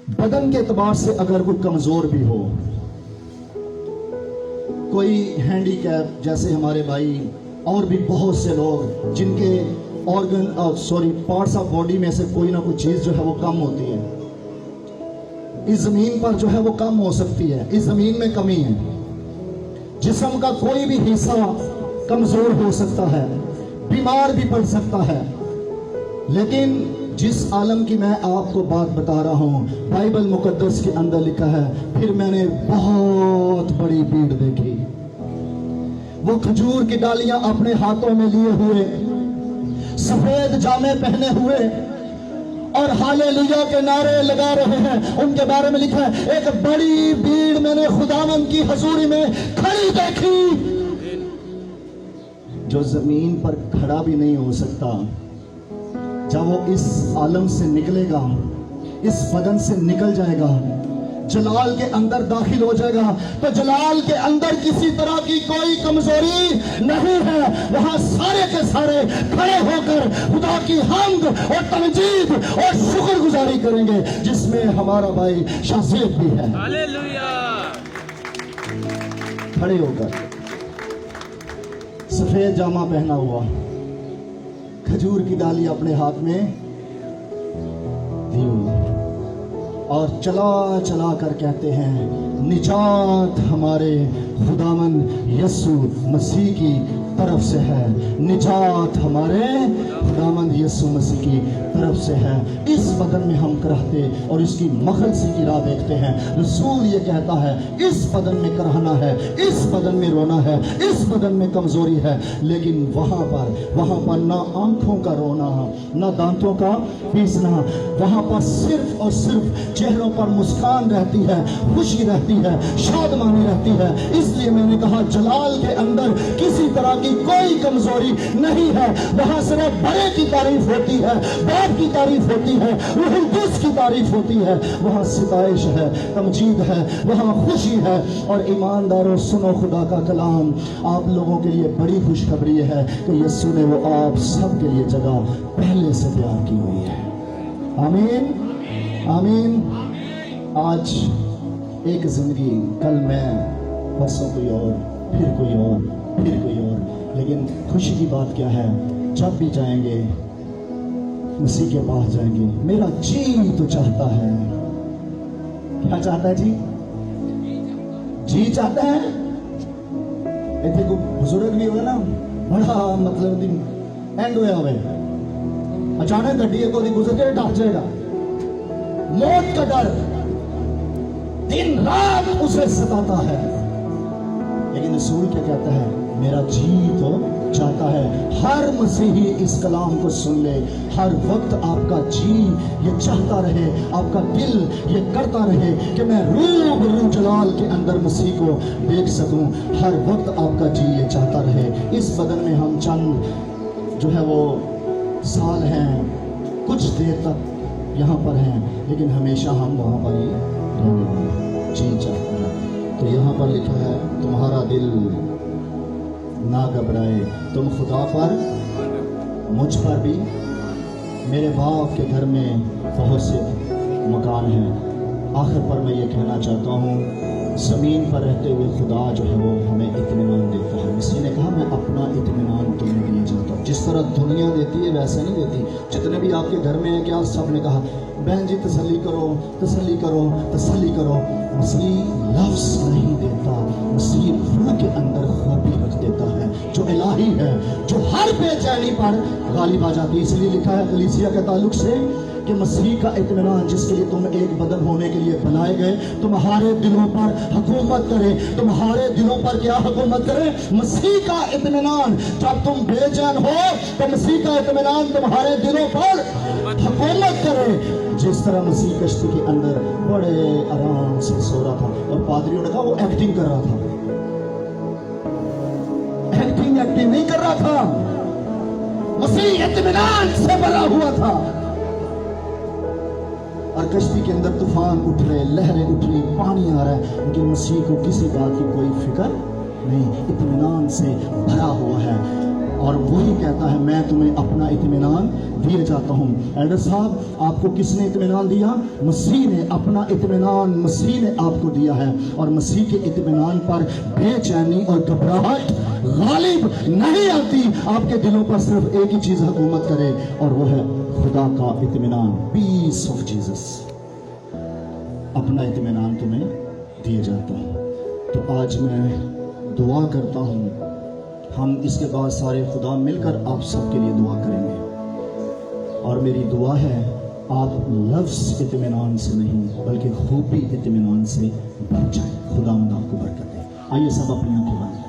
بدن کے اعتبار سے اگر کوئی کمزور بھی ہو, کوئی ہینڈی کیپ, جیسے ہمارے بھائی اور بھی بہت سے لوگ جن کے پارٹس آف باڈی میں سے کوئی نہ کوئی چیز جو ہے وہ کم ہوتی ہے, اس زمین پر جو ہے وہ کم ہو سکتی ہے, اس زمین میں کمی ہے, جسم کا کوئی بھی حصہ کمزور ہو سکتا ہے, بیمار بھی پڑ سکتا ہے. لیکن جس عالم کی میں آپ کو بات بتا رہا ہوں, بائبل مقدس کے اندر لکھا ہے, پھر میں نے بہت بڑی بھیڑ دیکھی, وہ کھجور کی ڈالیاں اپنے ہاتھوں میں لیے ہوئے, سفید جامے پہنے ہوئے اور ہالےلویا کے نعرے لگا رہے ہیں. ان کے بارے میں لکھا ہے, ایک بڑی بھیڑ میں نے خداوند کی حضوری میں کھڑی دیکھی. جو زمین پر کھڑا بھی نہیں ہو سکتا, جب وہ اس عالم سے نکلے گا, اس بدن سے نکل جائے گا, جلال کے اندر داخل ہو جائے گا, تو جلال کے اندر کسی طرح کی کوئی کمزوری نہیں ہے. وہاں سارے کے سارے کھڑے ہو کر خدا کی حمد اور تمجید اور شکر گزاری کریں گے, جس میں ہمارا بھائی شاذیب بھی ہے. ہالےلویا. کھڑے ہو کر, سفید جامہ پہنا ہوا, کھجور کی ڈالی اپنے ہاتھ میں دی ہوئی, اور چلا چلا کر کہتے ہیں, نجات ہمارے خداوند یسوع مسیح کی طرف سے ہے, نجات ہمارے خداوند یسوع مسیح کی طرف سے ہے. اس بدن میں ہم کرہتے اور اس کی مخلصی کی راہ دیکھتے ہیں. رسول یہ کہتا ہے, اس بدن میں کرہنا ہے, اس بدن میں رونا ہے, اس بدن میں کمزوری ہے, لیکن وہاں پر نہ آنکھوں کا رونا, نہ دانتوں کا پیسنا, وہاں پر صرف اور صرف چہروں پر مسکان رہتی ہے, خوشی رہتی ہے, شادمانی رہتی ہے. اس لیے میں نے کہا, جلال کے اندر کسی طرح کی کوئی کمزوری نہیں ہے. وہاں صرف بڑے کی تعریف ہوتی ہے, باپ کی تعریف ہوتی ہے, روح القدس کی تعریف ہوتی ہے. وہاں ستائش ہے, تمجید ہے, وہاں خوشی ہے. اور ایمانداروں, سنو خدا کا کلام. آپ لوگوں کے لیے بڑی خوشخبری ہے کہ یسوع نے وہ آپ سب کے لیے جگہ پہلے سے تیار کی ہوئی ہے. آمین آمین. آج ایک زندگی, کل میں, پرسوں کوئی اور, پھر کوئی اور, پھر کوئی اور. لیکن خوشی کی بات کیا ہے, جب بھی جائیں گے مسیح کے پاس جائیں گے. میرا جی تو چاہتا ہے, کیا چاہتا ہے جی؟ جی چاہتا ہے. ایتھے کو بزرگ بھی ہوئے نا, بڑا مطلب اینڈ ہویا ہوئے, اچانک گڈی کو گزر کے ڈر جائے گا, موت کا ڈر دن رات اسے ستاتا ہے. لیکن رسول کیا کہتا ہے, میرا جی تو چاہتا ہے. ہر مسیحی اس کلام کو سن لے. ہر وقت آپ کا جی یہ چاہتا رہے, آپ کا دل یہ کرتا رہے کہ میں روبرو جلال کے اندر مسیح کو دیکھ سکوں. ہر وقت آپ کا جی یہ چاہتا رہے. اس بدن میں ہم چند جو ہے وہ سال ہیں, کچھ دیر تک یہاں پر ہیں, لیکن ہمیشہ ہم وہاں پر ہی رہنے والے ہیں. جی چاہتا ہے. تو یہاں پر لکھا ہے, تمہارا دل نہ گھبرائے, تم خدا پر, مجھ پر بھی, میرے باپ کے گھر میں بہت سے مکان ہیں. آخر پر میں یہ کہنا چاہتا ہوں, زمین پر رہتے ہوئے خدا جو ہے وہ ہمیں اطمینان دیتا ہے. اسی نے کہا, میں اپنا اطمینان تمہیں دیے جاتا ہوں. جس طرح دنیا دیتی ہے ویسے نہیں دیتی. جتنے بھی آپ کے گھر میں ہیں, کیا سب نے کہا, بہن جی تسلی کرو, تسلی کرو, تسلی کرو. مسیح لفظ نہیں دیتا, مسیح روح کے اندر خوبی رکھ دیتا ہے, جو الہی ہے, جو ہر بے چینی پر غالب آ جاتی ہے. اس لیے لکھا ہے کلیسیا کے تعلق سے کہ مسیح کا اطمینان, جس کے لیے تم ایک بدن ہونے کے لیے بنائے گئے, تمہارے دلوں پر حکومت کرے. تمہارے دلوں پر کیا حکومت کرے؟ مسیح کا اطمینان. جب تم بے چین ہو تو مسیح کا اطمینان تمہارے دلوں پر حکومت کرے. جس طرح مسیح کشتی کے اندر بڑے آرام سے سو رہا تھا, اور پادریوں نے کہا وہ ایکٹنگ کر رہا تھا. ایکٹنگ نہیں کر رہا تھا, مسیح اطمینان سے بھرا ہوا تھا. اور کشتی کے اندر طوفان اٹھ رہے, لہریں اٹھ رہی, پانی آ رہا ہے, لیکن مسیح کو کسی بات کی کوئی فکر نہیں, اطمینان سے بھرا ہوا ہے. اور وہی کہتا ہے, میں تمہیں اپنا اطمینان دیے جاتا ہوں۔ ایلڈر صاحب، آپ کو کس نے اطمینان دیا؟ مسیح نے اپنا اطمینان مسیح نے آپ کو دیا ہے، اور مسیح کے اطمینان پر بے چینی اور گھبراہٹ غالب نہیں آتی۔ آپ کے دلوں پر صرف ایک ہی چیز حکومت کرے، اور وہ ہے خدا کا اطمینان، پیس آف جیزس۔ اپنا اطمینان تمہیں دیے جاتا ہے۔ تو آج میں دعا کرتا ہوں، ہم اس کے بعد سارے خدا مل کر آپ سب کے لیے دعا کریں گے، اور میری دعا ہے آپ لفظ اطمینان سے نہیں بلکہ خوبی اطمینان سے بچ جائیں۔ خدا آپ کو برکت دے۔ آئیے سب اپنی آنکھیں بند